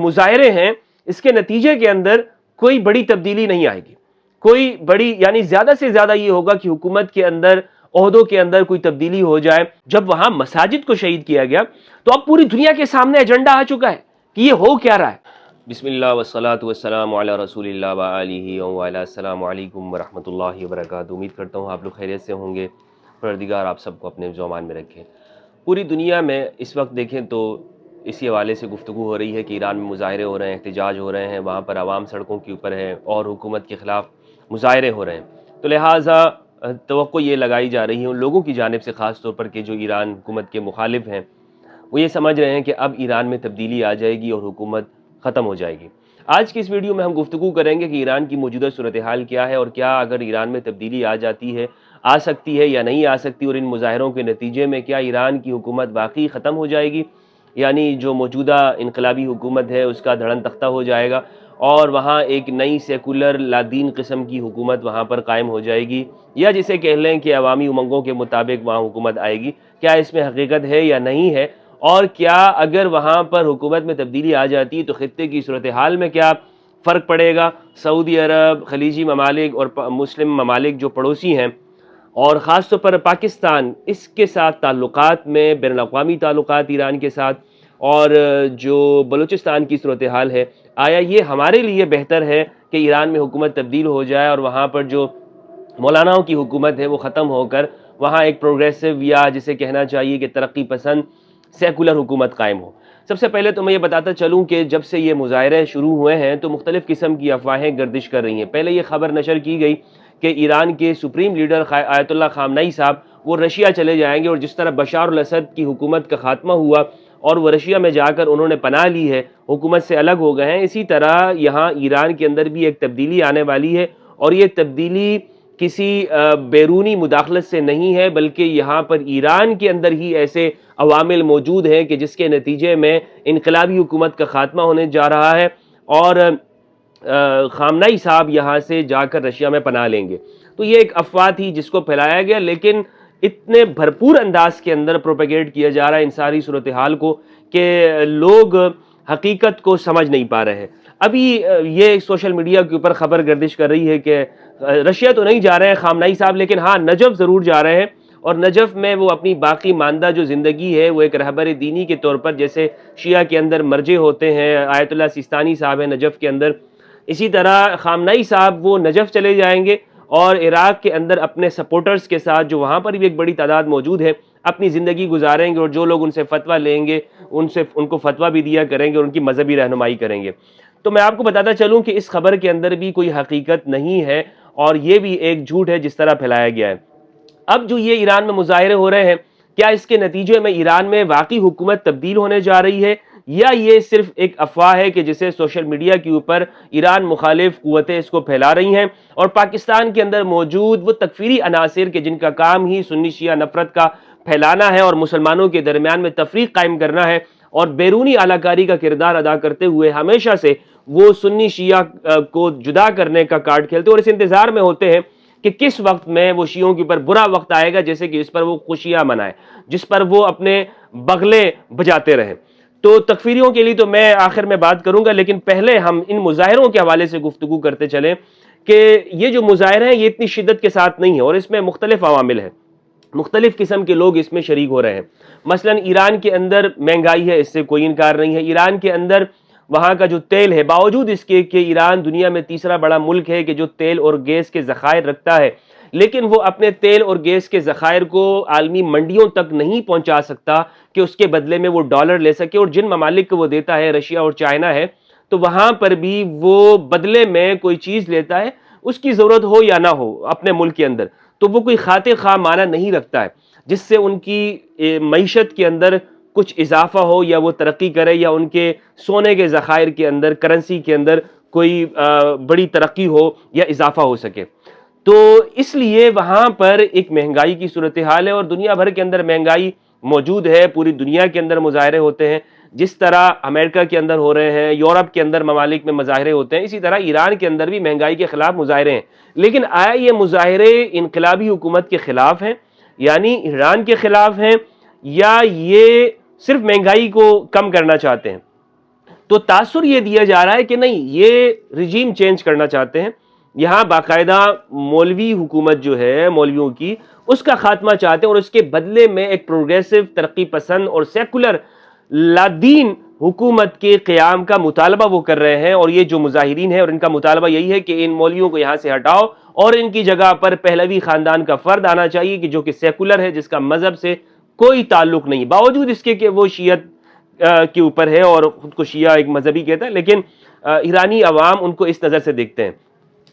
مظاہرے ہیں اس کے نتیجے کے اندر کوئی بڑی تبدیلی نہیں آئے گی، کوئی بڑی یعنی زیادہ سے زیادہ یہ ہوگا کہ حکومت کے اندر عہدوں کے اندر کوئی تبدیلی ہو جائے۔ جب وہاں مساجد کو شہید کیا گیا تو اب پوری دنیا کے سامنے ایجنڈا آ چکا ہے کہ یہ ہو کیا رہا ہے۔ بسم اللہ والصلاة والسلام علی رسول اللہ وآلہ وعلی السلام علیکم ورحمۃ اللہ وبرکاتہ۔ امید کرتا ہوں آپ لوگ خیریت سے ہوں گے، پروردگار آپ سب کو اپنے ذومان میں رکھے۔ پوری دنیا میں اس وقت دیکھیں تو اسی حوالے سے گفتگو ہو رہی ہے کہ ایران میں مظاہرے ہو رہے ہیں، احتجاج ہو رہے ہیں، وہاں پر عوام سڑکوں کے اوپر ہے اور حکومت کے خلاف مظاہرے ہو رہے ہیں۔ تو لہٰذا توقع یہ لگائی جا رہی ہے ان لوگوں کی جانب سے خاص طور پر کہ جو ایران حکومت کے مخالف ہیں، وہ یہ سمجھ رہے ہیں کہ اب ایران میں تبدیلی آ جائے گی اور حکومت ختم ہو جائے گی۔ آج کی اس ویڈیو میں ہم گفتگو کریں گے کہ ایران کی موجودہ صورتحال کیا ہے اور کیا اگر ایران میں تبدیلی آ جاتی ہے، آ سکتی ہے یا نہیں آ سکتی، اور ان مظاہروں کے نتیجے میں کیا ایران کی حکومت واقعی ختم ہو جائے گی، یعنی جو موجودہ انقلابی حکومت ہے اس کا دھڑن تختہ ہو جائے گا اور وہاں ایک نئی سیکولر لادین قسم کی حکومت وہاں پر قائم ہو جائے گی، یا جسے کہہ لیں کہ عوامی امنگوں کے مطابق وہاں حکومت آئے گی۔ کیا اس میں حقیقت ہے یا نہیں ہے، اور کیا اگر وہاں پر حکومت میں تبدیلی آ جاتی تو خطے کی صورتحال میں کیا فرق پڑے گا؟ سعودی عرب، خلیجی ممالک اور مسلم ممالک جو پڑوسی ہیں، اور خاص طور پر پاکستان، اس کے ساتھ تعلقات میں، بین الاقوامی تعلقات ایران کے ساتھ، اور جو بلوچستان کی صورتحال ہے، آیا یہ ہمارے لیے بہتر ہے کہ ایران میں حکومت تبدیل ہو جائے اور وہاں پر جو مولاناؤں کی حکومت ہے وہ ختم ہو کر وہاں ایک پروگریسو یا جسے کہنا چاہیے کہ ترقی پسند سیکولر حکومت قائم ہو؟ سب سے پہلے تو میں یہ بتاتا چلوں کہ جب سے یہ مظاہرے شروع ہوئے ہیں تو مختلف قسم کی افواہیں گردش کر رہی ہیں۔ پہلے یہ خبر نشر کی گئی کہ ایران کے سپریم لیڈر آیت اللہ خامنئی صاحب وہ رشیا چلے جائیں گے، اور جس طرح بشار الاسد کی حکومت کا خاتمہ ہوا اور وہ رشیا میں جا کر انہوں نے پناہ لی ہے، حکومت سے الگ ہو گئے ہیں، اسی طرح یہاں ایران کے اندر بھی ایک تبدیلی آنے والی ہے، اور یہ تبدیلی کسی بیرونی مداخلت سے نہیں ہے، بلکہ یہاں پر ایران کے اندر ہی ایسے عوامل موجود ہیں کہ جس کے نتیجے میں انقلابی حکومت کا خاتمہ ہونے جا رہا ہے اور خامنئی صاحب یہاں سے جا کر رشیا میں پناہ لیں گے۔ تو یہ ایک افواہ تھی جس کو پھیلایا گیا، لیکن اتنے بھرپور انداز کے اندر پروپیگیٹ کیا جا رہا ہے ان ساری صورتحال کو کہ لوگ حقیقت کو سمجھ نہیں پا رہے ہیں۔ ابھی یہ سوشل میڈیا کے اوپر خبر گردش کر رہی ہے کہ رشیا تو نہیں جا رہے ہیں خامنئی صاحب، لیکن ہاں نجف ضرور جا رہے ہیں، اور نجف میں وہ اپنی باقی ماندہ جو زندگی ہے وہ ایک رہبر دینی کے طور پر، جیسے شیعہ کے اندر مرجع ہوتے ہیں، آیت اللہ سیستانی صاحب ہیں نجف کے اندر، اسی طرح خامنئی صاحب وہ نجف چلے جائیں گے اور عراق کے اندر اپنے سپورٹرز کے ساتھ، جو وہاں پر بھی ایک بڑی تعداد موجود ہے، اپنی زندگی گزاریں گے، اور جو لوگ ان سے فتویٰ لیں گے ان کو فتویٰ بھی دیا کریں گے اور ان کی مذہبی رہنمائی کریں گے۔ تو میں آپ کو بتاتا چلوں کہ اس خبر کے اندر بھی کوئی حقیقت نہیں ہے، اور یہ بھی ایک جھوٹ ہے جس طرح پھیلایا گیا ہے۔ اب جو یہ ایران میں مظاہرے ہو رہے ہیں، کیا اس کے نتیجے میں ایران میں واقعی حکومت تبدیل ہونے جا رہی ہے، یا یہ صرف ایک افواہ ہے کہ جسے سوشل میڈیا کے اوپر ایران مخالف قوتیں اس کو پھیلا رہی ہیں، اور پاکستان کے اندر موجود وہ تکفیری عناصر کہ جن کا کام ہی سنی شیعہ نفرت کا پھیلانا ہے اور مسلمانوں کے درمیان میں تفریق قائم کرنا ہے، اور بیرونی اعلی کاری کا کردار ادا کرتے ہوئے ہمیشہ سے وہ سنی شیعہ کو جدا کرنے کا کارڈ کھیلتے اور اس انتظار میں ہوتے ہیں کہ کس وقت میں وہ شیعوں کے اوپر برا وقت آئے گا، جیسے کہ اس پر وہ خوشیاں منائیں، جس پر وہ اپنے بغلے بجاتے رہیں۔ تو تکفیریوں کے لیے تو میں آخر میں بات کروں گا، لیکن پہلے ہم ان مظاہروں کے حوالے سے گفتگو کرتے چلیں کہ یہ جو مظاہرے ہیں یہ اتنی شدت کے ساتھ نہیں ہے، اور اس میں مختلف عوامل ہیں، مختلف قسم کے لوگ اس میں شریک ہو رہے ہیں۔ مثلا ایران کے اندر مہنگائی ہے، اس سے کوئی انکار نہیں ہے۔ ایران کے اندر وہاں کا جو تیل ہے، باوجود اس کے کہ ایران دنیا میں تیسرا بڑا ملک ہے کہ جو تیل اور گیس کے ذخائر رکھتا ہے، لیکن وہ اپنے تیل اور گیس کے ذخائر کو عالمی منڈیوں تک نہیں پہنچا سکتا کہ اس کے بدلے میں وہ ڈالر لے سکے، اور جن ممالک کو وہ دیتا ہے، رشیا اور چائنا ہے، تو وہاں پر بھی وہ بدلے میں کوئی چیز لیتا ہے، اس کی ضرورت ہو یا نہ ہو اپنے ملک کے اندر، تو وہ کوئی خاطر خواہ معنی نہیں رکھتا ہے جس سے ان کی معیشت کے اندر کچھ اضافہ ہو یا وہ ترقی کرے، یا ان کے سونے کے ذخائر کے اندر، کرنسی کے اندر کوئی بڑی ترقی ہو یا اضافہ ہو سکے۔ تو اس لیے وہاں پر ایک مہنگائی کی صورتحال ہے، اور دنیا بھر کے اندر مہنگائی موجود ہے، پوری دنیا کے اندر مظاہرے ہوتے ہیں، جس طرح امریکہ کے اندر ہو رہے ہیں، یورپ کے اندر ممالک میں مظاہرے ہوتے ہیں، اسی طرح ایران کے اندر بھی مہنگائی کے خلاف مظاہرے ہیں۔ لیکن آیا یہ مظاہرے انقلابی حکومت کے خلاف ہیں، یعنی ایران کے خلاف ہیں، یا یہ صرف مہنگائی کو کم کرنا چاہتے ہیں؟ تو تاثر یہ دیا جا رہا ہے کہ نہیں، یہ رجیم چینج کرنا چاہتے ہیں، یہاں باقاعدہ مولوی حکومت جو ہے مولویوں کی، اس کا خاتمہ چاہتے ہیں، اور اس کے بدلے میں ایک پروگریسو، ترقی پسند اور سیکولر لادین حکومت کے قیام کا مطالبہ وہ کر رہے ہیں۔ اور یہ جو مظاہرین ہیں، اور ان کا مطالبہ یہی ہے کہ ان مولویوں کو یہاں سے ہٹاؤ اور ان کی جگہ پر پہلوی خاندان کا فرد آنا چاہیے، کہ جو کہ سیکولر ہے، جس کا مذہب سے کوئی تعلق نہیں، باوجود اس کے کہ وہ شیعت کے اوپر ہے اور خود کو شیعہ ایک مذہبی کہتا ہے، لیکن ایرانی عوام ان کو اس نظر سے دیکھتے ہیں۔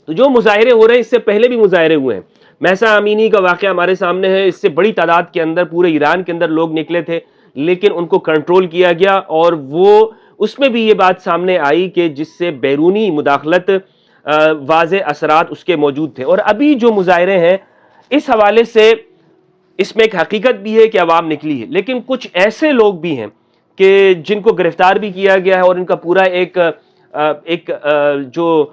تو جو مظاہرے ہو رہے ہیں، اس سے پہلے بھی مظاہرے ہوئے ہیں، مہسا امینی کا واقعہ ہمارے سامنے ہے، اس سے بڑی تعداد کے اندر پورے ایران کے اندر لوگ نکلے تھے، لیکن ان کو کنٹرول کیا گیا، اور وہ اس میں بھی یہ بات سامنے آئی کہ جس سے بیرونی مداخلت واضح اثرات اس کے موجود تھے۔ اور ابھی جو مظاہرے ہیں، اس حوالے سے اس میں ایک حقیقت بھی ہے کہ عوام نکلی ہے، لیکن کچھ ایسے لوگ بھی ہیں کہ جن کو گرفتار بھی کیا گیا ہے، اور ان کا پورا ایک جو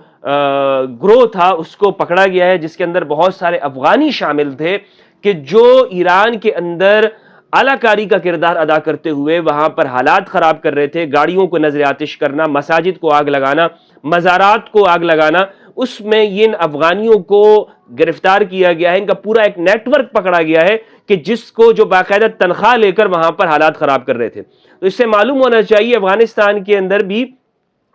گروہ تھا اس کو پکڑا گیا ہے، جس کے اندر بہت سارے افغانی شامل تھے، کہ جو ایران کے اندر اعلی کاری کا کردار ادا کرتے ہوئے وہاں پر حالات خراب کر رہے تھے، گاڑیوں کو نذر آتش کرنا، مساجد کو آگ لگانا، مزارات کو آگ لگانا۔ اس میں ان افغانیوں کو گرفتار کیا گیا ہے، ان کا پورا ایک نیٹ ورک پکڑا گیا ہے، کہ جس کو جو باقاعدہ تنخواہ لے کر وہاں پر حالات خراب کر رہے تھے۔ تو اس سے معلوم ہونا چاہیے افغانستان کے اندر بھی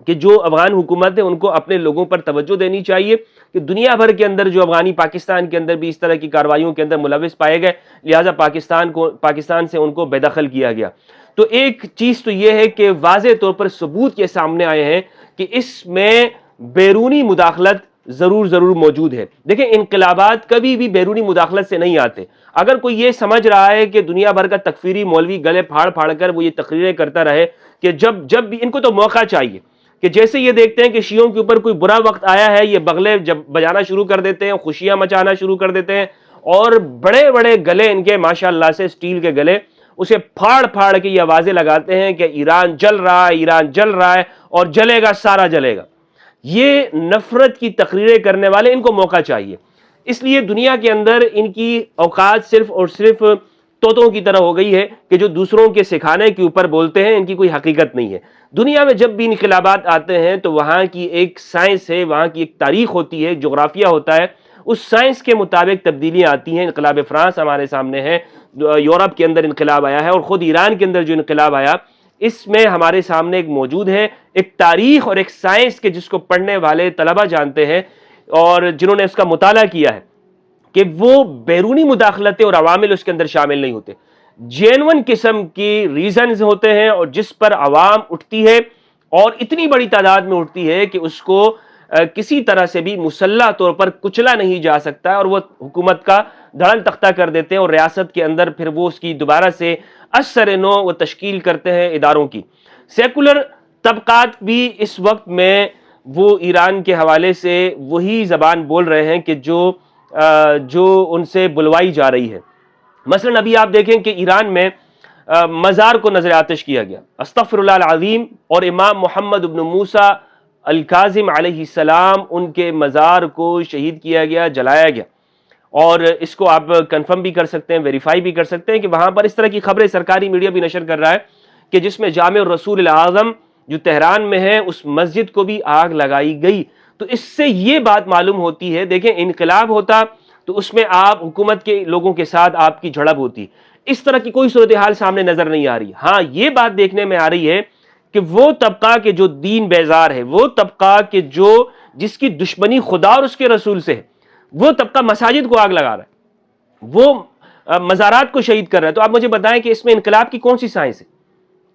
کہ جو افغان حکومت ہے ان کو اپنے لوگوں پر توجہ دینی چاہیے، کہ دنیا بھر کے اندر جو افغانی پاکستان کے اندر بھی اس طرح کی کارروائیوں کے اندر ملوث پائے گئے، لہٰذا پاکستان سے ان کو بے دخل کیا گیا۔ تو ایک چیز تو یہ ہے کہ واضح طور پر ثبوت یہ سامنے آئے ہیں کہ اس میں بیرونی مداخلت ضرور موجود ہے۔ دیکھیں، انقلابات کبھی بھی بیرونی مداخلت سے نہیں آتے۔ اگر کوئی یہ سمجھ رہا ہے کہ دنیا بھر کا تکفیری مولوی گلے پھاڑ کر وہ یہ تقریریں کرتا رہے، کہ جب بھی ان کو تو موقع چاہیے، کہ جیسے یہ دیکھتے ہیں کہ شیعوں کے اوپر کوئی برا وقت آیا ہے، یہ بغلے جب بجانا شروع کر دیتے ہیں، خوشیاں مچانا شروع کر دیتے ہیں، اور بڑے بڑے گلے ان کے ماشاءاللہ سے اسٹیل کے گلے، اسے پھاڑ کے یہ آوازیں لگاتے ہیں کہ ایران جل رہا ہے، ایران جل رہا ہے، اور جلے گا، سارا جلے گا۔ یہ نفرت کی تقریریں کرنے والے، ان کو موقع چاہیے۔ اس لیے دنیا کے اندر ان کی اوقات صرف اور صرف طوطوں کی طرح ہو گئی ہے، کہ جو دوسروں کے سکھانے کے اوپر بولتے ہیں، ان کی کوئی حقیقت نہیں ہے۔ دنیا میں جب بھی انقلابات آتے ہیں تو وہاں کی ایک سائنس ہے، وہاں کی ایک تاریخ ہوتی ہے، ایک جغرافیہ ہوتا ہے، اس سائنس کے مطابق تبدیلیاں آتی ہیں۔ انقلاب فرانس ہمارے سامنے ہے، یورپ کے اندر انقلاب آیا ہے، اور خود ایران کے اندر جو انقلاب آیا، اس میں ہمارے سامنے ایک موجود ہے ایک تاریخ اور ایک سائنس کے جس کو پڑھنے والے طلبہ جانتے ہیں، اور جنہوں نے اس کا مطالعہ کیا ہے، کہ وہ بیرونی مداخلتیں اور عوامل اس کے اندر شامل نہیں ہوتے، جینون قسم کی ریزنز ہوتے ہیں، اور جس پر عوام اٹھتی ہے، اور اتنی بڑی تعداد میں اٹھتی ہے کہ اس کو کسی طرح سے بھی مسلح طور پر کچلا نہیں جا سکتا ہے، اور وہ حکومت کا دھڑل تختہ کر دیتے ہیں، اور ریاست کے اندر پھر وہ اس کی دوبارہ سے اثر نو وہ تشکیل کرتے ہیں اداروں کی۔ سیکولر طبقات بھی اس وقت میں وہ ایران کے حوالے سے وہی زبان بول رہے ہیں کہ جو ان سے بلوائی جا رہی ہے۔ مثلا ابھی آپ دیکھیں کہ ایران میں مزار کو نذر آتش کیا گیا، استغفر اللہ العظیم، اور امام محمد بن موسیٰ الکاظم علیہ السلام، ان کے مزار کو شہید کیا گیا، جلایا گیا۔ اور اس کو آپ کنفرم بھی کر سکتے ہیں، ویریفائی بھی کر سکتے ہیں کہ وہاں پر اس طرح کی خبریں سرکاری میڈیا بھی نشر کر رہا ہے، کہ جس میں جامع الرسول الاعظم جو تہران میں ہے، اس مسجد کو بھی آگ لگائی گئی۔ تو اس سے یہ بات معلوم ہوتی ہے، دیکھیں انقلاب ہوتا تو اس میں آپ حکومت کے لوگوں کے ساتھ آپ کی جھڑپ ہوتی، اس طرح کی کوئی صورتحال سامنے نظر نہیں آ رہی۔ ہاں، یہ بات دیکھنے میں آ رہی ہے کہ وہ طبقہ کے جو دین بیزار ہے، وہ طبقہ کے جس کی دشمنی خدا اور اس کے رسول سے ہے، وہ طبقہ مساجد کو آگ لگا رہا ہے، وہ مزارات کو شہید کر رہا ہے۔ تو آپ مجھے بتائیں کہ اس میں انقلاب کی کون سی سائنس ہے؟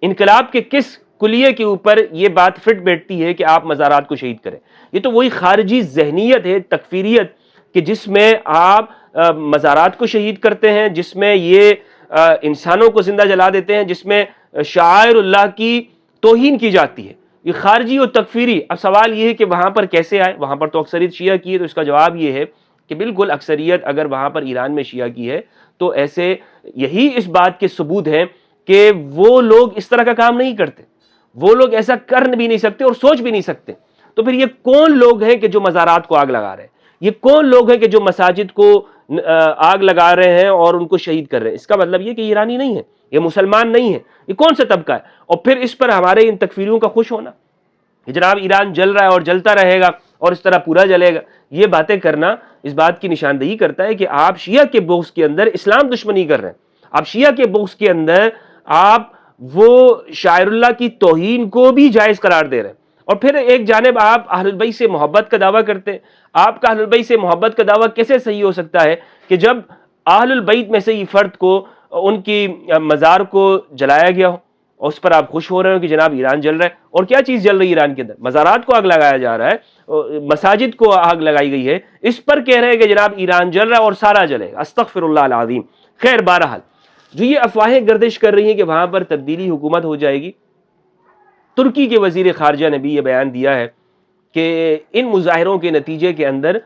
انقلاب کے کس کلیے کے اوپر یہ بات فٹ بیٹھتی ہے کہ آپ مزارات کو شہید کریں؟ یہ تو وہی خارجی ذہنیت ہے، تکفیریت، کہ جس میں آپ مزارات کو شہید کرتے ہیں، جس میں یہ انسانوں کو زندہ جلا دیتے ہیں، جس میں شعائر اللہ کی توہین کی جاتی ہے۔ یہ خارجی اور تکفیری۔ اب سوال یہ ہے کہ وہاں پر کیسے آئے؟ وہاں پر تو اکثریت شیعہ کی ہے، تو اس کا جواب یہ ہے کہ بالکل اکثریت اگر وہاں پر ایران میں شیعہ کی ہے تو ایسے یہی اس بات کے ثبوت ہیں کہ وہ لوگ اس طرح کا کام نہیں کرتے، وہ لوگ ایسا کر بھی نہیں سکتے اور سوچ بھی نہیں سکتے۔ تو پھر یہ کون لوگ ہیں کہ جو مزارات کو آگ لگا رہے ہیں؟ یہ کون لوگ ہیں کہ جو مساجد کو آگ لگا رہے ہیں اور ان کو شہید کر رہے ہیں؟ اس کا مطلب یہ کہ ایرانی نہیں ہے، یہ مسلمان نہیں ہے، یہ کون سا طبقہ ہے؟ اور پھر اس پر ہمارے ان تکفیریوں کا خوش ہونا کہ جناب ایران جل رہا ہے اور جلتا رہے گا اور اس طرح پورا جلے گا، یہ باتیں کرنا اس بات کی نشاندہی کرتا ہے کہ آپ شیعہ کے بغض کے اندر اسلام دشمنی کر رہے ہیں، آپ شیعہ کے بغض کے اندر آپ وہ شاعر اللہ کی توہین کو بھی جائز قرار دے رہے ہیں، اور پھر ایک جانب آپ اہل البیت سے محبت کا دعویٰ کرتے ہیں۔ آپ کا اہل البیت سے محبت کا دعویٰ کیسے صحیح ہو سکتا ہے کہ جب اہل البیت میں سے ہی فرد کو ان کی مزار کو جلایا گیا ہو اور اس پر آپ خوش ہو رہے ہو کہ جناب ایران جل رہا ہے؟ اور کیا چیز جل رہی ہے ایران کے اندر؟ مزارات کو آگ لگایا جا رہا ہے، مساجد کو آگ لگائی گئی ہے، اس پر کہہ رہے ہیں کہ جناب ایران جل رہا ہے اور سارا جلے گا۔ استغفر اللہ العظیم۔ خیر، بہرحال جو یہ افواہیں گردش کر رہی ہیں کہ وہاں پر تبدیلی حکومت ہو جائے گی، ترکی کے وزیر خارجہ نے بھی یہ بیان دیا ہے کہ ان مظاہروں کے نتیجے کے اندر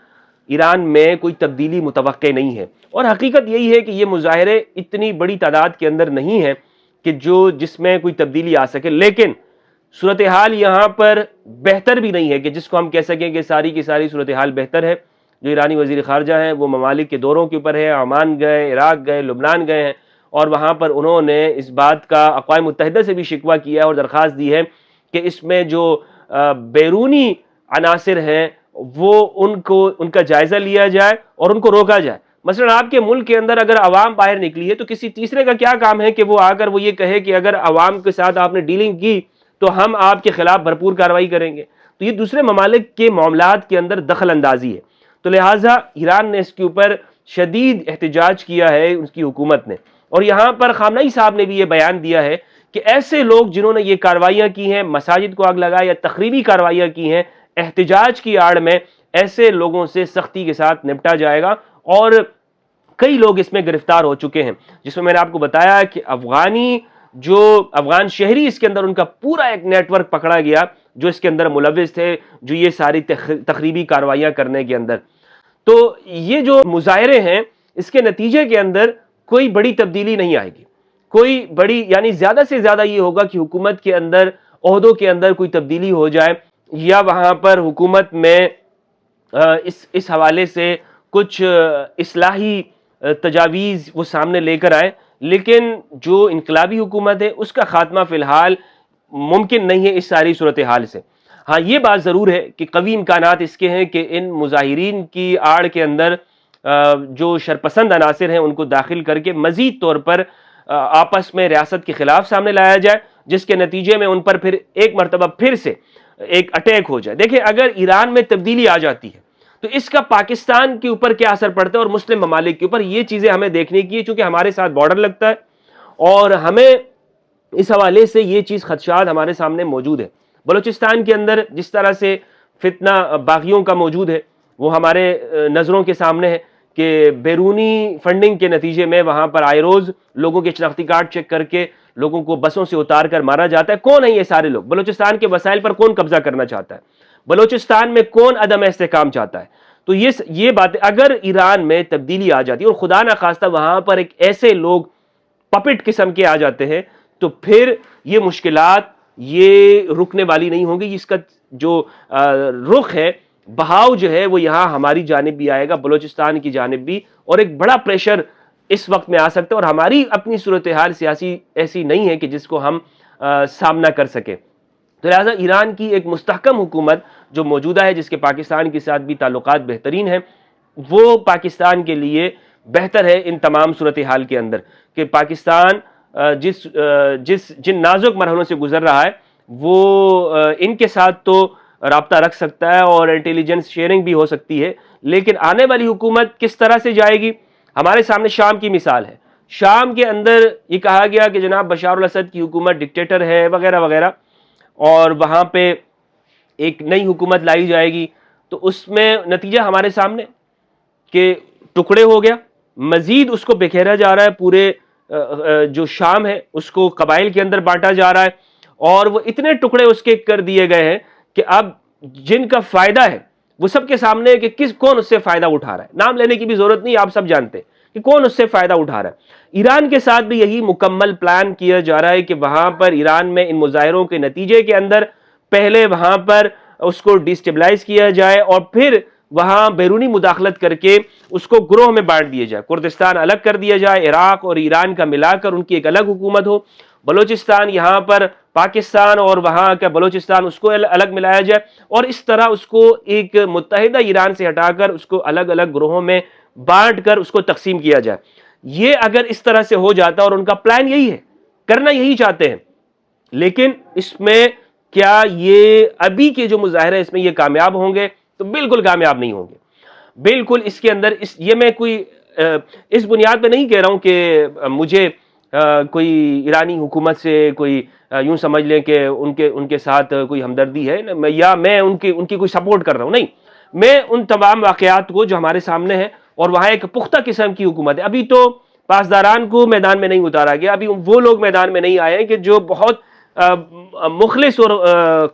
ایران میں کوئی تبدیلی متوقع نہیں ہے، اور حقیقت یہی ہے کہ یہ مظاہرے اتنی بڑی تعداد کے اندر نہیں ہیں کہ جس میں کوئی تبدیلی آ سکے، لیکن صورتحال یہاں پر بہتر بھی نہیں ہے کہ جس کو ہم کہہ سکیں کہ ساری کی ساری صورتحال بہتر ہے۔ جو ایرانی وزیر خارجہ ہیں وہ ممالک کے دوروں کے اوپر ہے، عمان گئے، عراق گئے، لبنان گئے ہیں، اور وہاں پر انہوں نے اس بات کا اقوام متحدہ سے بھی شکوہ کیا ہے اور درخواست دی ہے کہ اس میں جو بیرونی عناصر ہیں وہ ان کا جائزہ لیا جائے اور ان کو روکا جائے۔ مثلا آپ کے ملک کے اندر اگر عوام باہر نکلی ہے تو کسی تیسرے کا کیا کام ہے کہ وہ آ کر وہ یہ کہے کہ اگر عوام کے ساتھ آپ نے ڈیلنگ کی تو ہم آپ کے خلاف بھرپور کارروائی کریں گے؟ تو یہ دوسرے ممالک کے معاملات کے اندر دخل اندازی ہے۔ تو لہٰذا ایران نے اس کے اوپر شدید احتجاج کیا ہے اس کی حکومت نے، اور یہاں پر خامنئی صاحب نے بھی یہ بیان دیا ہے کہ ایسے لوگ جنہوں نے یہ کاروائیاں کی ہیں، مساجد کو آگ لگایا یا تخریبی کاروائیاں کی ہیں احتجاج کی آڑ میں، ایسے لوگوں سے سختی کے ساتھ نپٹا جائے گا، اور کئی لوگ اس میں گرفتار ہو چکے ہیں، جس میں نے آپ کو بتایا کہ افغان شہری اس کے اندر ان کا پورا ایک نیٹ ورک پکڑا گیا جو اس کے اندر ملوث تھے، جو یہ ساری تخریبی کاروائیاں کرنے کے اندر۔ تو یہ جو مظاہرے ہیں اس کے نتیجے کے اندر کوئی بڑی تبدیلی نہیں آئے گی، کوئی بڑی یعنی زیادہ سے زیادہ یہ ہوگا کہ حکومت کے اندر عہدوں کے اندر کوئی تبدیلی ہو جائے، یا وہاں پر حکومت میں اس حوالے سے کچھ اصلاحی تجاویز وہ سامنے لے کر آئے، لیکن جو انقلابی حکومت ہے اس کا خاتمہ فی الحال ممکن نہیں ہے اس ساری صورتحال سے۔ ہاں یہ بات ضرور ہے کہ قوی امکانات اس کے ہیں کہ ان مظاہرین کی آڑ کے اندر جو شرپسند عناصر ہیں ان کو داخل کر کے مزید طور پر آپس میں ریاست کے خلاف سامنے لایا جائے، جس کے نتیجے میں ان پر پھر ایک مرتبہ پھر سے ایک اٹیک ہو جائے۔ دیکھیں، اگر ایران میں تبدیلی آ جاتی ہے تو اس کا پاکستان کے اوپر کیا اثر پڑتا ہے اور مسلم ممالک کے اوپر، یہ چیزیں ہمیں دیکھنے کی ہے، چونکہ ہمارے ساتھ بارڈر لگتا ہے اور ہمیں اس حوالے سے یہ چیز خدشات ہمارے سامنے موجود ہے۔ بلوچستان کے اندر جس طرح سے فتنہ باغیوں کا موجود ہے وہ ہمارے نظروں کے سامنے ہے کہ بیرونی فنڈنگ کے نتیجے میں وہاں پر آئے روز لوگوں کے شناختی کارڈ چیک کر کے لوگوں کو بسوں سے اتار کر مارا جاتا ہے۔ کون ہے یہ سارے لوگ؟ بلوچستان کے وسائل پر کون قبضہ کرنا چاہتا ہے؟ بلوچستان میں کون عدم استحکام چاہتا ہے؟ تو یہ باتیں اگر ایران میں تبدیلی آ جاتی ہے اور خدا نخواستہ وہاں پر ایک ایسے لوگ پپٹ قسم کے آ جاتے ہیں تو پھر یہ مشکلات یہ رکنے والی نہیں ہوں گی۔ اس کا جو رخ ہے، بہاؤ جو ہے وہ یہاں ہماری جانب بھی آئے گا، بلوچستان کی جانب بھی، اور ایک بڑا پریشر اس وقت میں آ سکتا ہے، اور ہماری اپنی صورتحال سیاسی ایسی نہیں ہے کہ جس کو ہم سامنا کر سکیں۔ تو لہٰذا ایران کی ایک مستحکم حکومت جو موجودہ ہے، جس کے پاکستان کے ساتھ بھی تعلقات بہترین ہیں، وہ پاکستان کے لیے بہتر ہے ان تمام صورتحال کے اندر کہ پاکستان جن نازک مرحلوں سے گزر رہا ہے وہ ان کے ساتھ تو رابطہ رکھ سکتا ہے اور انٹیلیجنس شیئرنگ بھی ہو سکتی ہے، لیکن آنے والی حکومت کس طرح سے جائے گی؟ ہمارے سامنے شام کی مثال ہے۔ شام کے اندر یہ کہا گیا کہ جناب بشار الاسد کی حکومت ڈکٹیٹر ہے وغیرہ وغیرہ، اور وہاں پہ ایک نئی حکومت لائی جائے گی، تو اس میں نتیجہ ہمارے سامنے کہ ٹکڑے ہو گیا، مزید اس کو بکھیرا جا رہا ہے، پورے جو شام ہے اس کو قبائل کے اندر بانٹا جا رہا ہے، اور وہ اتنے ٹکڑے اس کے کر دیے گئے ہیں کہ اب جن کا فائدہ ہے وہ سب کے سامنے ہے کہ کون اس سے فائدہ اٹھا رہا ہے۔ نام لینے کی بھی ضرورت نہیں، آپ سب جانتے ہیں کہ کون اس سے فائدہ اٹھا رہا ہے۔ ایران کے ساتھ بھی یہی مکمل پلان کیا جا رہا ہے کہ وہاں پر ایران میں ان مظاہروں کے نتیجے کے اندر پہلے وہاں پر اس کو ڈیسٹیبلائز کیا جائے اور پھر وہاں بیرونی مداخلت کر کے اس کو گروہ میں بانٹ دیا جائے، کردستان الگ کر دیا جائے، عراق اور ایران کا ملا کر ان کی ایک الگ حکومت ہو، بلوچستان یہاں پر پاکستان اور وہاں کا بلوچستان اس کو الگ ملایا جائے، اور اس طرح اس کو ایک متحدہ ایران سے ہٹا کر اس کو الگ الگ گروہوں میں بانٹ کر اس کو تقسیم کیا جائے۔ یہ اگر اس طرح سے ہو جاتا، اور ان کا پلان یہی ہے، کرنا یہی چاہتے ہیں، لیکن اس میں کیا یہ ابھی کے جو مظاہرے اس میں یہ کامیاب ہوں گے؟ تو بالکل کامیاب نہیں ہوں گے۔ بالکل اس کے اندر یہ میں کوئی اس بنیاد پہ نہیں کہہ رہا ہوں کہ مجھے کوئی ایرانی حکومت سے کوئی یوں سمجھ لیں کہ ان کے ساتھ کوئی ہمدردی ہے، یا میں ان کی کوئی سپورٹ کر رہا ہوں، نہیں، میں ان تمام واقعات کو جو ہمارے سامنے ہیں، اور وہاں ایک پختہ قسم کی حکومت ہے۔ ابھی تو پاسداران کو میدان میں نہیں اتارا گیا، ابھی وہ لوگ میدان میں نہیں آئے ہیں کہ جو بہت مخلص اور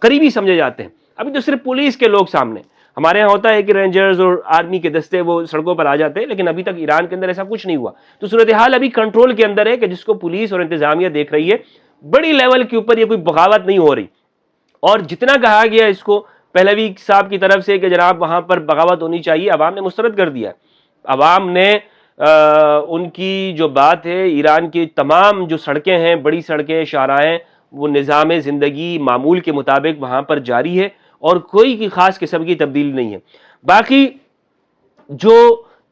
قریبی سمجھے جاتے ہیں، ابھی تو صرف پولیس کے لوگ سامنے۔ ہمارے یہاں ہوتا ہے کہ رینجرز اور آرمی کے دستے وہ سڑکوں پر آ جاتے ہیں، لیکن ابھی تک ایران کے اندر ایسا کچھ نہیں ہوا۔ تو صورتحال ابھی کنٹرول کے اندر ہے کہ جس کو پولیس اور انتظامیہ دیکھ رہی ہے، بڑی لیول کے اوپر یہ کوئی بغاوت نہیں ہو رہی۔ اور جتنا کہا گیا اس کو پہلوی صاحب کی طرف سے کہ جناب وہاں پر بغاوت ہونی چاہیے، عوام نے مسترد کر دیا۔ عوام نے ان کی جو بات ہے، ایران کی تمام جو سڑکیں ہیں، بڑی سڑکیں، شاہراہیں، وہ نظام زندگی معمول کے مطابق وہاں پر جاری ہے، اور کوئی خاص قسم کی تبدیلی نہیں ہے۔ باقی جو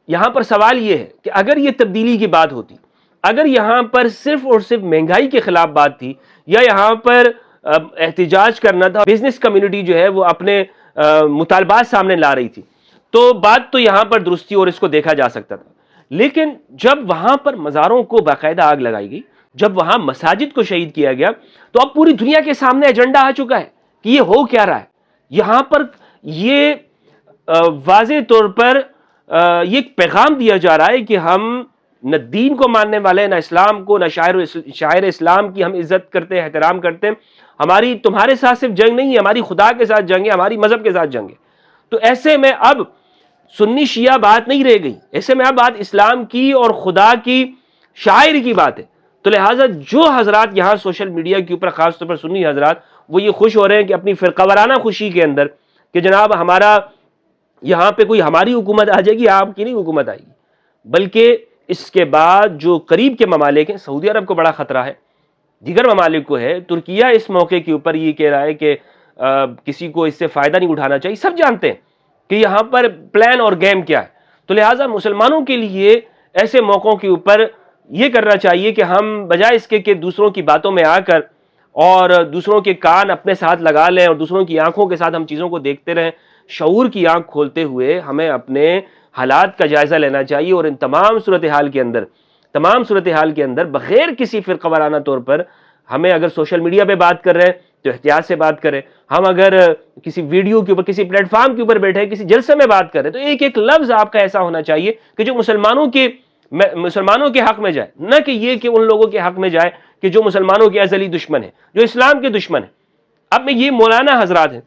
یہاں پر سوال یہ ہے کہ اگر یہ تبدیلی کی بات ہوتی، اگر یہاں پر صرف اور صرف مہنگائی کے خلاف بات تھی، یا یہاں پر احتجاج کرنا تھا، بزنس کمیونٹی جو ہے وہ اپنے مطالبات سامنے لا رہی تھی، تو بات تو یہاں پر درستی اور اس کو دیکھا جا سکتا تھا۔ لیکن جب وہاں پر مزاروں کو باقاعدہ آگ لگائی گئی، جب وہاں مساجد کو شہید کیا گیا، تو اب پوری دنیا کے سامنے ایجنڈا آ چکا ہے کہ یہ ہو کیا رہا ہے۔ یہاں پر یہ واضح طور پر یہ ایک پیغام دیا جا رہا ہے کہ ہم نہ دین کو ماننے والے، نہ اسلام کو، نہ شاعر اسلام کی ہم عزت کرتے ہیں، احترام کرتے ہیں۔ ہماری تمہارے ساتھ صرف جنگ نہیں ہے، ہماری خدا کے ساتھ جنگ ہے، ہماری مذہب کے ساتھ جنگ ہے۔ تو ایسے میں اب سنی شیعہ بات نہیں رہ گئی، ایسے میں اب بات اسلام کی اور خدا کی، شاعر کی بات ہے۔ تو لہٰذا جو حضرات یہاں سوشل میڈیا کے اوپر، خاص طور پر سنی حضرات، وہ یہ خوش ہو رہے ہیں کہ اپنی فرقہ وارانہ خوشی کے اندر کہ جناب ہمارا یہاں پہ کوئی ہماری حکومت آ جائے گی، آپ کی نہیں حکومت آئے گی، بلکہ اس کے بعد جو قریب کے ممالک ہیں، سعودی عرب کو بڑا خطرہ ہے، دیگر ممالک کو ہے، ترکیہ اس موقع کے اوپر یہ کہہ رہا ہے کہ کسی کو اس سے فائدہ نہیں اٹھانا چاہیے۔ سب جانتے ہیں کہ یہاں پر پلان اور گیم کیا ہے۔ تو لہٰذا مسلمانوں کے لیے ایسے موقعوں کے اوپر یہ کرنا چاہیے کہ ہم بجائے اس کے کہ دوسروں کی باتوں میں آ کر اور دوسروں کے کان اپنے ساتھ لگا لیں اور دوسروں کی آنکھوں کے ساتھ ہم چیزوں کو دیکھتے رہیں، شعور کی آنکھ کھولتے ہوئے ہمیں اپنے حالات کا جائزہ لینا چاہیے، اور ان تمام صورتحال کے اندر بغیر کسی فرقہ وارانہ طور پر ہمیں اگر سوشل میڈیا پہ بات کر رہے ہیں تو احتیاط سے بات کریں۔ ہم اگر کسی ویڈیو کے اوپر، کسی پلیٹ فارم کے اوپر بیٹھے، کسی جلسے میں بات کر رہے ہیں، تو ایک ایک لفظ آپ کا ایسا ہونا چاہیے کہ جو مسلمانوں کے حق میں جائے، نہ کہ یہ کہ ان لوگوں کے حق میں جائے کہ جو مسلمانوں کے ازلی دشمن ہیں، جو اسلام کے دشمن ہیں۔ اب میں یہ مولانا حضرات ہیں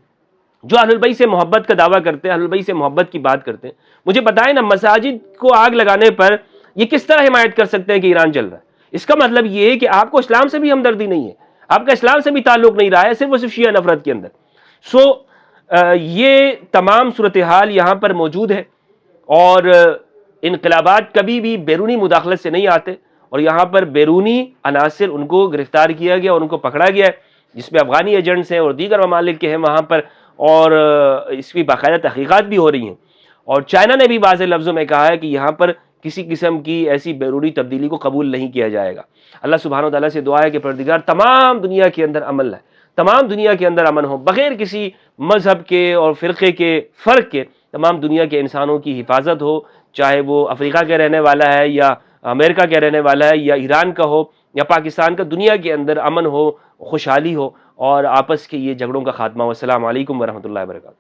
جو اہل البیت سے محبت کا دعویٰ کرتے ہیں، اہل البیت سے محبت کی بات کرتے ہیں، مجھے بتائیں نا، مساجد کو آگ لگانے پر یہ کس طرح حمایت کر سکتے ہیں کہ ایران جل رہا ہے؟ اس کا مطلب یہ ہے کہ آپ کو اسلام سے بھی ہمدردی نہیں ہے، آپ کا اسلام سے بھی تعلق نہیں رہا ہے، صرف اور صرف شیعہ نفرت کے اندر۔ یہ تمام صورتحال یہاں پر موجود ہے، اور انقلابات کبھی بھی بیرونی مداخلت سے نہیں آتے، اور یہاں پر بیرونی عناصر ان کو گرفتار کیا گیا اور ان کو پکڑا گیا ہے، جس میں افغانی ایجنٹس ہیں اور دیگر ممالک کے ہیں وہاں پر، اور اس کی باقاعدہ تحقیقات بھی ہو رہی ہیں۔ اور چائنا نے بھی واضح لفظوں میں کہا ہے کہ یہاں پر کسی قسم کی ایسی بیرونی تبدیلی کو قبول نہیں کیا جائے گا۔ اللہ سبحانہ و تعالیٰ سے دعا ہے کہ پروردگار تمام دنیا کے اندر امن لائے، تمام دنیا کے اندر امن ہو، بغیر کسی مذہب کے اور فرقے کے فرق کے تمام دنیا کے انسانوں کی حفاظت ہو، چاہے وہ افریقہ کے رہنے والا ہے یا امریکہ کے رہنے والا ہے یا ایران کا ہو یا پاکستان کا، دنیا کے اندر امن ہو، خوشحالی ہو، اور آپس کے یہ جھگڑوں کا خاتمہ ہو۔ السلام علیکم ورحمۃ اللہ وبرکاتہ۔